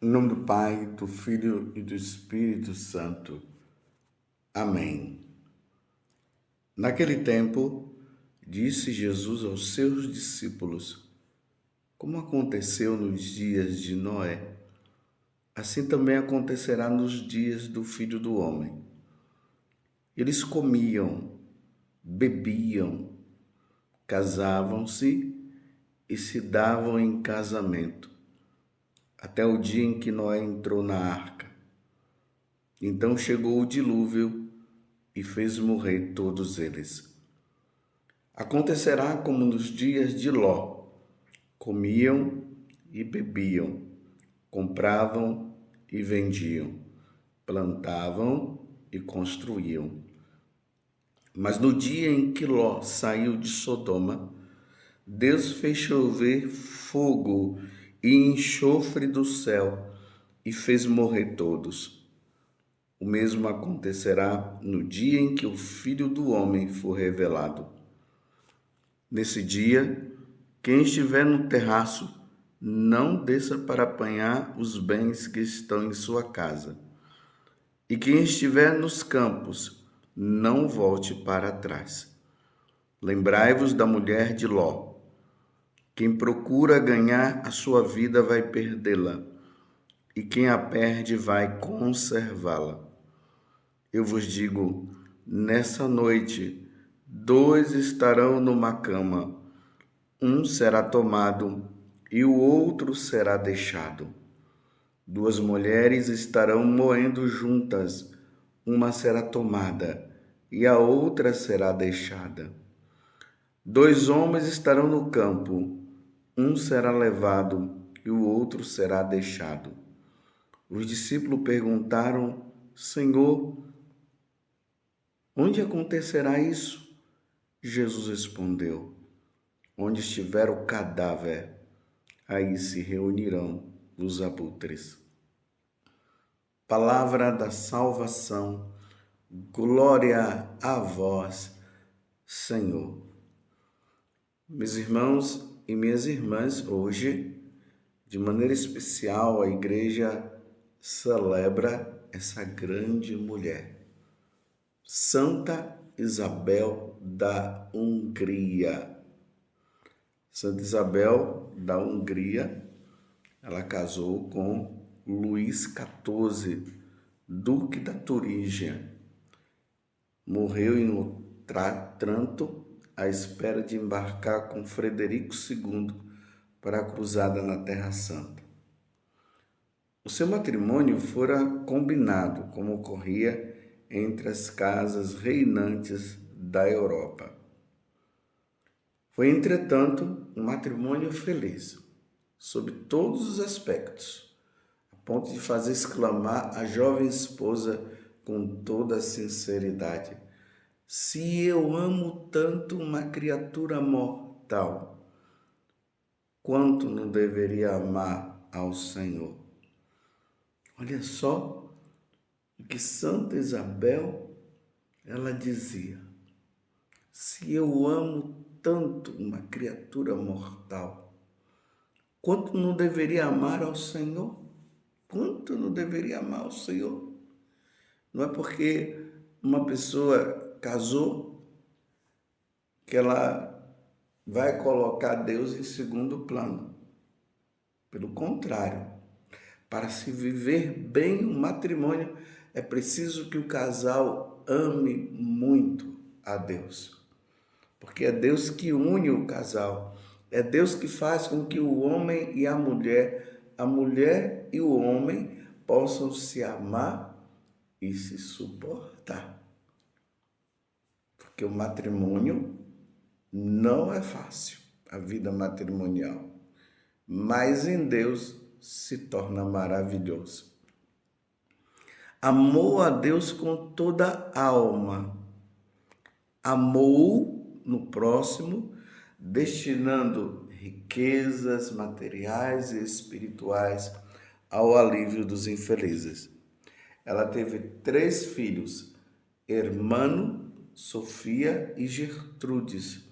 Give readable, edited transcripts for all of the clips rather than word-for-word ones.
Em nome do Pai, do Filho e do Espírito Santo. Amém. Naquele tempo, disse Jesus aos seus discípulos: como aconteceu nos dias de Noé, assim também acontecerá nos dias do Filho do Homem. Eles comiam, bebiam, casavam-se e se davam em casamento, até o dia em que Noé entrou na arca. Então chegou o dilúvio e fez morrer todos eles. Acontecerá como nos dias de Ló: comiam e bebiam, compravam e vendiam, plantavam e construíam. Mas no dia em que Ló saiu de Sodoma, Deus fez chover fogo e enxofre do céu e fez morrer todos. O mesmo acontecerá no dia em que o Filho do Homem for revelado. Nesse dia, quem estiver no terraço, não desça para apanhar os bens que estão em sua casa. E quem estiver nos campos, não volte para trás. Lembrai-vos da mulher de Ló. Quem procura ganhar a sua vida vai perdê-la, e quem a perde vai conservá-la. Eu vos digo, nessa noite, 2 estarão numa cama, um será tomado e o outro será deixado. 2 mulheres estarão moendo juntas, uma será tomada e a outra será deixada. 2 homens estarão no campo, um será levado e o outro será deixado. Os discípulos perguntaram: Senhor, onde acontecerá isso? Jesus respondeu: onde estiver o cadáver, aí se reunirão os abutres. Palavra da salvação, glória a vós, Senhor. Meus irmãos e minhas irmãs, hoje, de maneira especial, a igreja celebra essa grande mulher, Santa Isabel da Hungria. Santa Isabel da Hungria, ela casou com Luís XIV, Duque da Turígia. Morreu em Otranto, à espera de embarcar com Frederico II para a cruzada na Terra Santa. O seu matrimônio fora combinado, como ocorria entre as casas reinantes da Europa. Foi, entretanto, um matrimônio feliz, sob todos os aspectos, a ponto de fazer exclamar a jovem esposa com toda a sinceridade: se eu amo tanto uma criatura mortal, quanto não deveria amar ao Senhor? Olha só o que Santa Isabel, ela dizia: se eu amo tanto uma criatura mortal, quanto não deveria amar ao Senhor? Quanto não deveria amar ao Senhor? Não é porque uma pessoa casou que ela vai colocar Deus em segundo plano. Pelo contrário, para se viver bem o matrimônio, é preciso que o casal ame muito a Deus. Porque é Deus que une o casal. É Deus que faz com que o homem e a mulher e o homem possam se amar e se suportar. Porque o matrimônio não é fácil, a vida matrimonial. Mas em Deus se torna maravilhoso. Amou a Deus com toda a alma. Amou no próximo, destinando riquezas materiais e espirituais ao alívio dos infelizes. Ela teve 3 filhos, Hermano, Sofia e Gertrudes,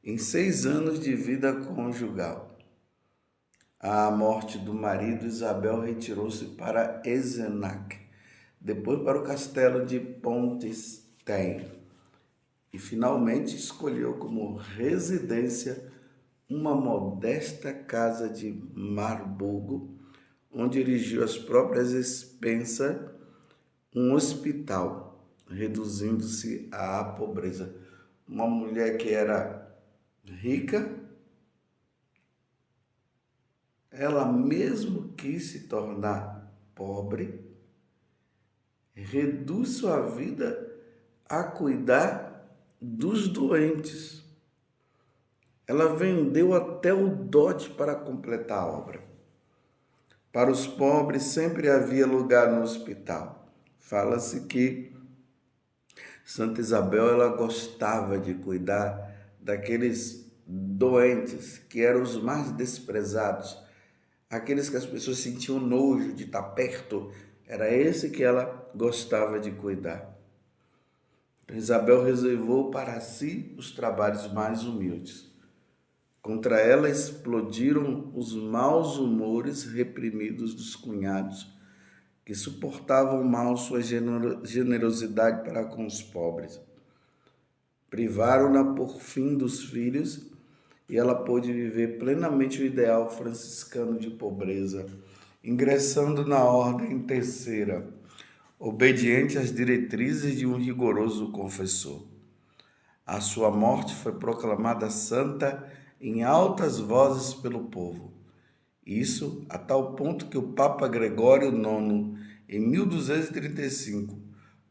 em 6 anos de vida conjugal. À morte do marido, Isabel retirou-se para Eisenach, depois para o castelo de Pontestein e finalmente escolheu como residência uma modesta casa de Marburgo, onde erigiu às próprias expensas um hospital, reduzindo-se à pobreza. Uma mulher que era rica, ela mesmo quis se tornar pobre, reduz sua vida a cuidar dos doentes. Ela vendeu até o dote para completar a obra. Para os pobres sempre havia lugar no hospital. Fala-se que Santa Isabel ela gostava de cuidar daqueles doentes que eram os mais desprezados, aqueles que as pessoas sentiam nojo de estar perto. Era esse que ela gostava de cuidar. Isabel reservou para si os trabalhos mais humildes. Contra ela explodiram os maus humores reprimidos dos cunhados, que suportavam mal sua generosidade para com os pobres. Privaram-na por fim dos filhos e ela pôde viver plenamente o ideal franciscano de pobreza, ingressando na ordem terceira, obediente às diretrizes de um rigoroso confessor. A sua morte foi proclamada santa em altas vozes pelo povo. Isso a tal ponto que o Papa Gregório IX, em 1235,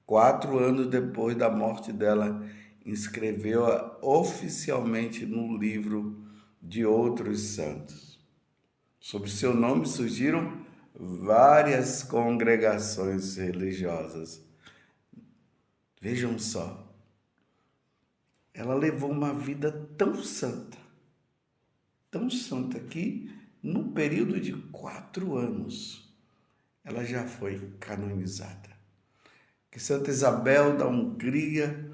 4 anos depois da morte dela, inscreveu-a oficialmente no livro de outros santos. Sob seu nome surgiram várias congregações religiosas. Vejam só, ela levou uma vida tão santa que no período de 4 anos ela já foi canonizada. Que Santa Isabel da Hungria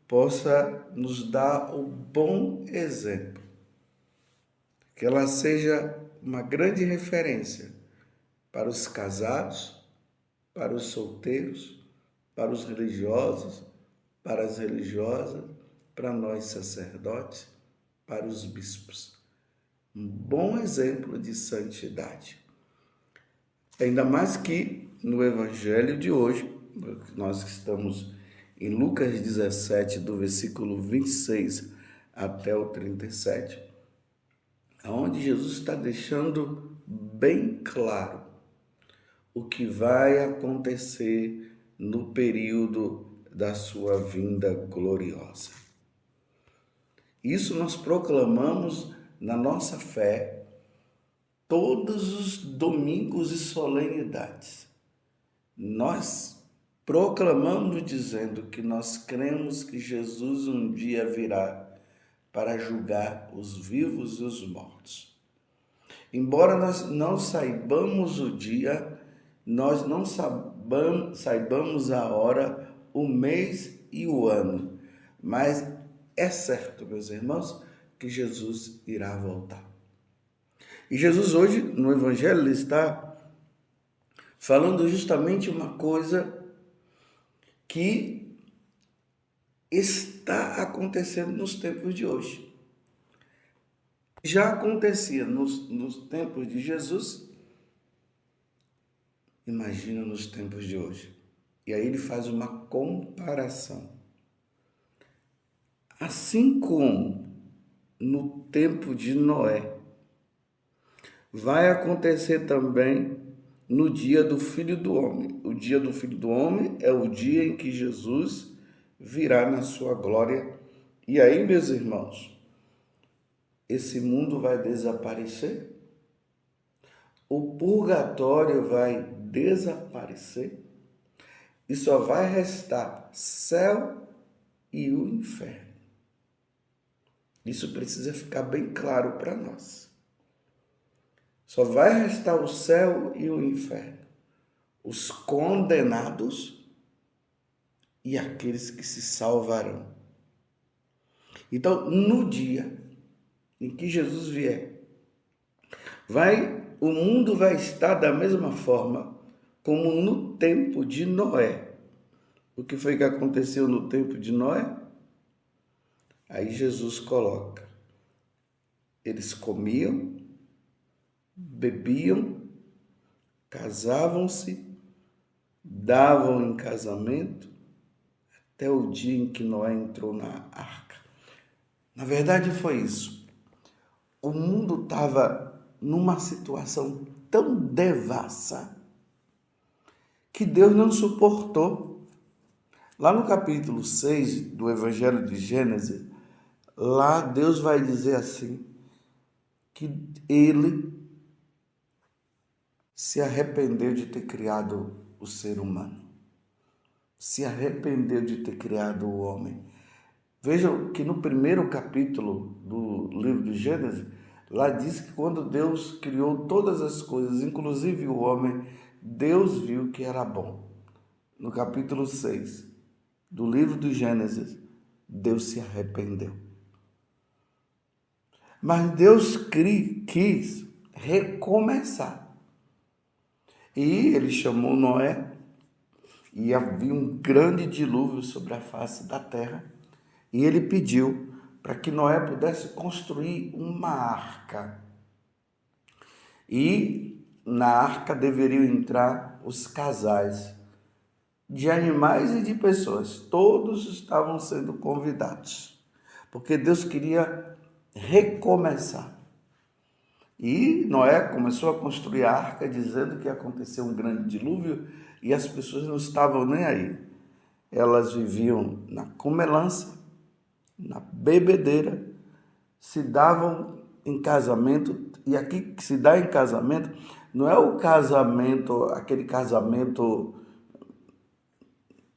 possa nos dar o bom exemplo, que ela seja uma grande referência para os casados, para os solteiros, para os religiosos, para as religiosas, para nós sacerdotes, para os bispos. Um bom exemplo de santidade. Ainda mais que no Evangelho de hoje, nós estamos em Lucas 17, do versículo 26 até o 37, onde Jesus está deixando bem claro o que vai acontecer no período da sua vinda gloriosa. Isso nós proclamamos na nossa fé todos os domingos e solenidades. Nós proclamamos dizendo que nós cremos que Jesus um dia virá para julgar os vivos e os mortos. Embora nós não saibamos o dia, nós não saibamos a hora, o mês e o ano, mas é certo, meus irmãos, que Jesus irá voltar. E Jesus hoje, no Evangelho, ele está falando justamente uma coisa que está acontecendo nos tempos de hoje. Já acontecia nos tempos de Jesus, imagina nos tempos de hoje. E aí ele faz uma comparação. Assim como no tempo de Noé, vai acontecer também no dia do Filho do Homem. O dia do Filho do Homem é o dia em que Jesus virá na sua glória. E aí, meus irmãos, esse mundo vai desaparecer? O purgatório vai desaparecer? E só vai restar céu e o inferno. Isso precisa ficar bem claro para nós. Só vai restar o céu e o inferno, os condenados e aqueles que se salvarão. Então, no dia em que Jesus vier, vai o mundo vai estar da mesma forma como no tempo de Noé. O que foi que aconteceu no tempo de Noé? Aí Jesus coloca: eles comiam, bebiam, casavam-se, davam em casamento, até o dia em que Noé entrou na arca. Na verdade foi isso. O mundo estava numa situação tão devassa que Deus não suportou. Lá no capítulo 6 do Evangelho de Gênesis, lá Deus vai dizer assim, que ele se arrependeu de ter criado o ser humano. Se arrependeu de ter criado o homem. Vejam que no primeiro capítulo do livro de Gênesis, lá diz que quando Deus criou todas as coisas, inclusive o homem, Deus viu que era bom. No capítulo 6 do livro de Gênesis, Deus se arrependeu. Mas Deus quis recomeçar. E ele chamou Noé, e havia um grande dilúvio sobre a face da terra. E ele pediu para que Noé pudesse construir uma arca. E na arca deveriam entrar os casais de animais e de pessoas. Todos estavam sendo convidados, porque Deus queria recomeçar. E Noé começou a construir a arca, dizendo que ia acontecer um grande dilúvio, e as pessoas não estavam nem aí. Elas viviam na comelância, na bebedeira, se davam em casamento, e aqui que se dá em casamento, não é o casamento, aquele casamento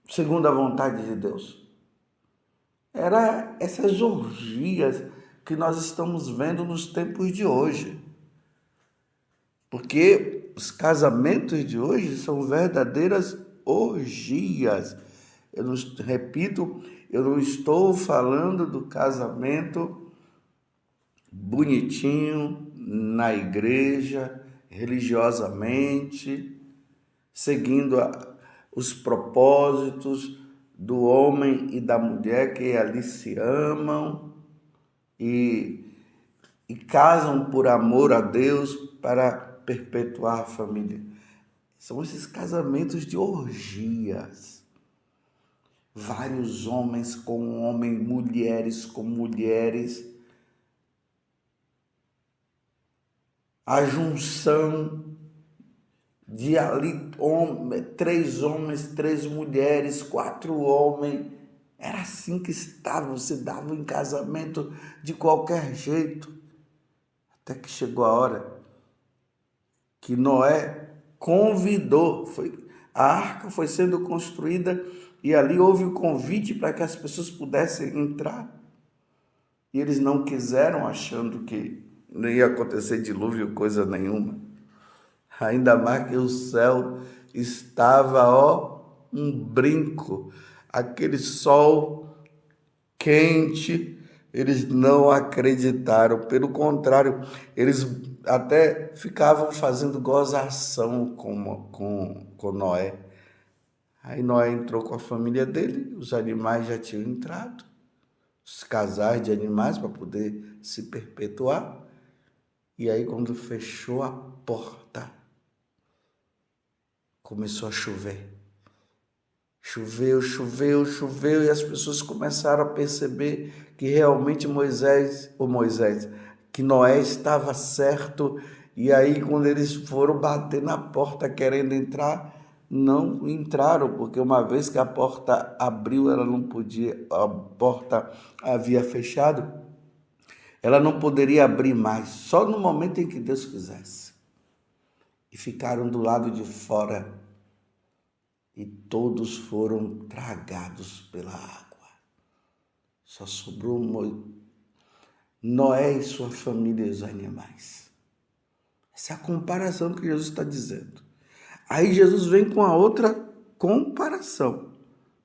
segundo a vontade de Deus. Era essas orgias que nós estamos vendo nos tempos de hoje. Porque os casamentos de hoje são verdadeiras orgias. Eu não estou falando do casamento bonitinho na igreja, religiosamente, seguindo os propósitos do homem e da mulher que ali se amam e casam por amor a Deus para perpetuar a família. São esses casamentos de orgias. Vários homens com homens, mulheres com mulheres. A junção de ali 3 homens, 3 mulheres, 4 homens. Era assim que estavam, se davam em casamento de qualquer jeito. Até que chegou a hora que Noé convidou, a arca foi sendo construída e ali houve o convite para que as pessoas pudessem entrar. E eles não quiseram, achando que não ia acontecer dilúvio, coisa nenhuma. Ainda mais que o céu estava, um brinco, aquele sol quente. Eles não acreditaram, pelo contrário, eles até ficavam fazendo gozação com Noé. Aí Noé entrou com a família dele, os animais já tinham entrado, os casais de animais para poder se perpetuar. E aí quando fechou a porta, começou a chover. Choveu, e as pessoas começaram a perceber que realmente que Noé estava certo. E aí, quando eles foram bater na porta querendo entrar, não entraram, porque uma vez que a porta abriu, ela não podia, a porta havia fechado, ela não poderia abrir mais, só no momento em que Deus quisesse. E ficaram do lado de fora. E todos foram tragados pela água. Só sobrou Noé e sua família e os animais. Essa é a comparação que Jesus está dizendo. Aí Jesus vem com a outra comparação.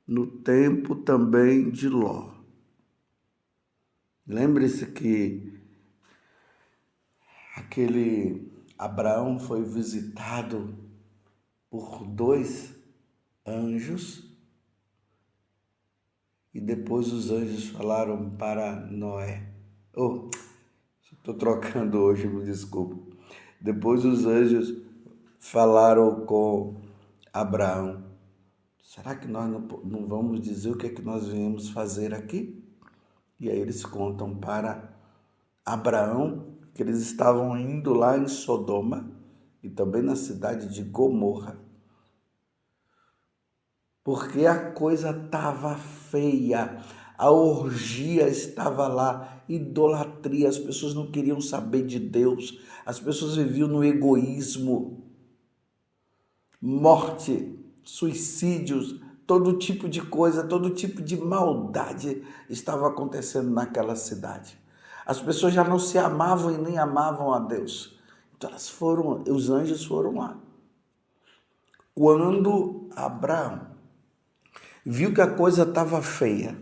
No tempo também de Ló. Lembre-se que Abraão foi visitado por 2 anjos e depois os anjos falaram para Noé. Estou trocando hoje, me desculpa. Depois os anjos falaram com Abraão. Será que nós não vamos dizer o que é que nós viemos fazer aqui? E aí eles contam para Abraão que eles estavam indo lá em Sodoma e também na cidade de Gomorra, porque a coisa estava feia, a orgia estava lá, idolatria, as pessoas não queriam saber de Deus, as pessoas viviam no egoísmo, morte, suicídios, todo tipo de coisa, todo tipo de maldade estava acontecendo naquela cidade. As pessoas já não se amavam e nem amavam a Deus. Então os anjos foram lá. Quando Abraão viu que a coisa estava feia,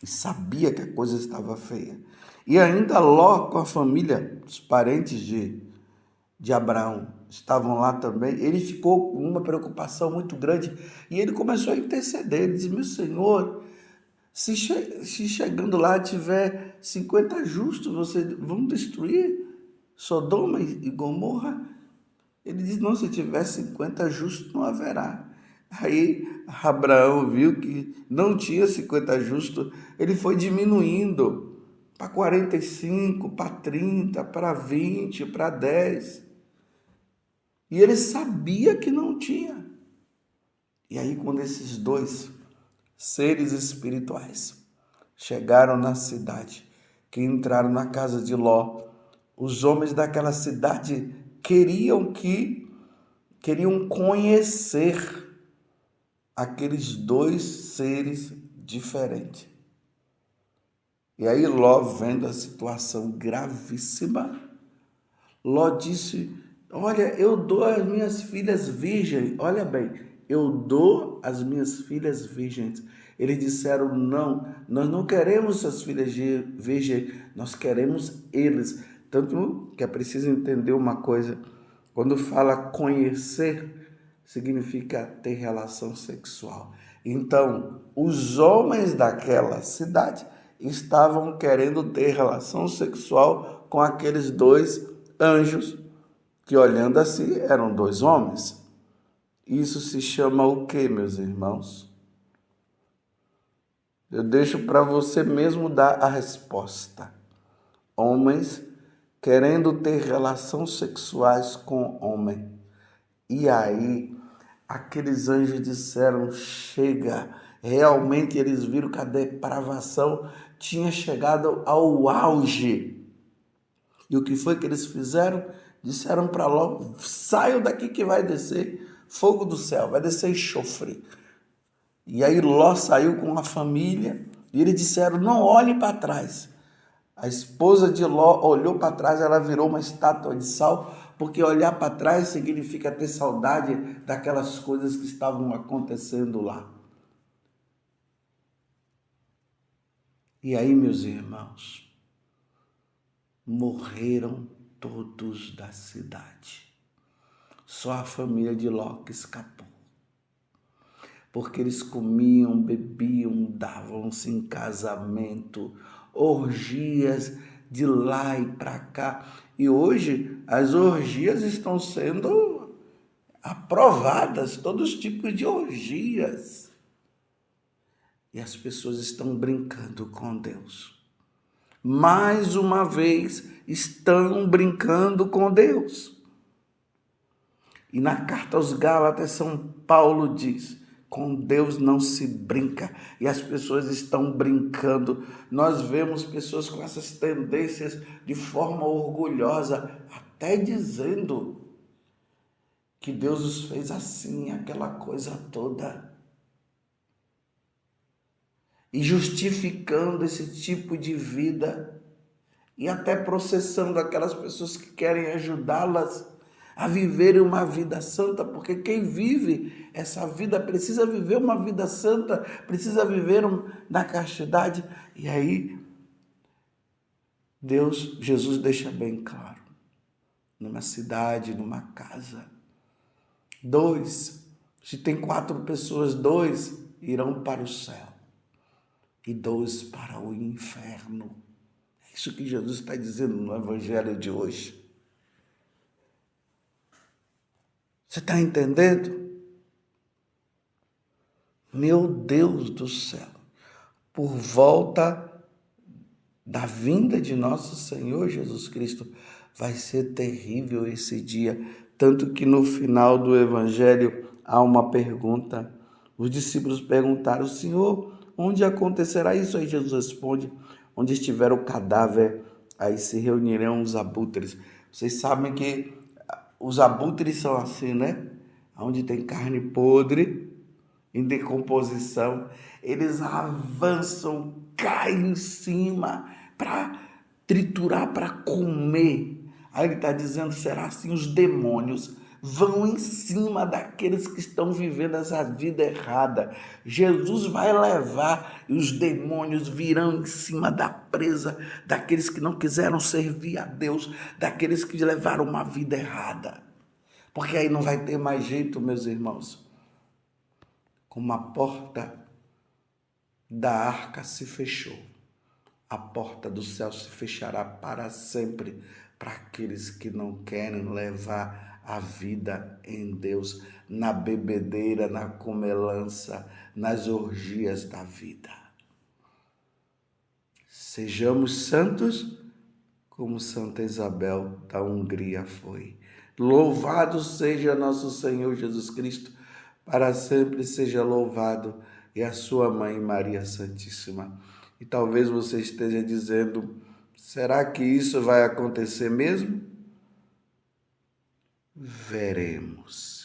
e sabia que a coisa estava feia, e ainda Ló com a família, os parentes de Abraão estavam lá também, ele ficou com uma preocupação muito grande e ele começou a interceder. Ele disse: meu Senhor, se chegando lá tiver 50 justos, vocês vão destruir Sodoma e Gomorra? Ele disse: não, se tiver 50 justos não haverá. Aí Abraão viu que não tinha 50 justos, ele foi diminuindo para 45, para 30, para 20, para 10. E ele sabia que não tinha. E aí, quando esses 2 seres espirituais chegaram na cidade, que entraram na casa de Ló, os homens daquela cidade queriam conhecer aqueles 2 seres diferentes. E aí Ló, vendo a situação gravíssima, Ló disse: olha, eu dou as minhas filhas virgens. Olha bem, eu dou as minhas filhas virgens. Eles disseram: não, nós não queremos suas filhas virgens, nós queremos eles. Tanto que é preciso entender uma coisa: quando fala conhecer, significa ter relação sexual. Então, os homens daquela cidade estavam querendo ter relação sexual com aqueles 2 anjos, que olhando assim eram 2 homens. Isso se chama o quê, meus irmãos? Eu deixo para você mesmo dar a resposta. Homens querendo ter relações sexuais com homem. E aí, aqueles anjos disseram: chega. Realmente eles viram que a depravação tinha chegado ao auge. E o que foi que eles fizeram? Disseram para Ló: saiam daqui que vai descer fogo do céu, vai descer enxofre. E aí Ló saiu com a família e eles disseram: não olhe para trás. A esposa de Ló olhou para trás, ela virou uma estátua de sal, porque olhar para trás significa ter saudade daquelas coisas que estavam acontecendo lá. E aí, meus irmãos, morreram todos da cidade. Só a família de Ló que escapou. Porque eles comiam, bebiam, davam-se em casamento, orgias de lá e para cá. E hoje as orgias estão sendo aprovadas, todos os tipos de orgias. E as pessoas estão brincando com Deus. Mais uma vez, estão brincando com Deus. E na carta aos Gálatas, São Paulo diz: com Deus não se brinca. E as pessoas estão brincando. Nós vemos pessoas com essas tendências de forma orgulhosa, até dizendo que Deus os fez assim, aquela coisa toda. E justificando esse tipo de vida. E até processando aquelas pessoas que querem ajudá-las a viverem uma vida santa, porque quem vive essa vida precisa viver uma vida santa, precisa viver na castidade. E aí, Jesus deixa bem claro: numa cidade, numa casa. 2, se tem 4 pessoas, 2 irão para o céu e 2 para o inferno. É isso que Jesus está dizendo no Evangelho de hoje. Você está entendendo? Meu Deus do céu, por volta da vinda de nosso Senhor Jesus Cristo, vai ser terrível esse dia, tanto que no final do Evangelho há uma pergunta. Os discípulos perguntaram: Senhor, onde acontecerá isso? Aí Jesus responde: onde estiver o cadáver, aí se reunirão os abutres. Vocês sabem que os abutres são assim, né? Onde tem carne podre, em decomposição, eles avançam, caem em cima para triturar, para comer. Aí ele está dizendo, será assim, os demônios vão em cima daqueles que estão vivendo essa vida errada. Jesus vai levar e os demônios virão em cima da presa, daqueles que não quiseram servir a Deus, daqueles que levaram uma vida errada. Porque aí não vai ter mais jeito, meus irmãos. Como a porta da arca se fechou, a porta do céu se fechará para sempre para aqueles que não querem levar a vida em Deus, na bebedeira, na comelança, nas orgias da vida. Sejamos santos como Santa Isabel da Hungria foi. Louvado seja nosso Senhor Jesus Cristo, para sempre seja louvado, e a sua mãe Maria Santíssima. E talvez você esteja dizendo, será que isso vai acontecer mesmo? Veremos.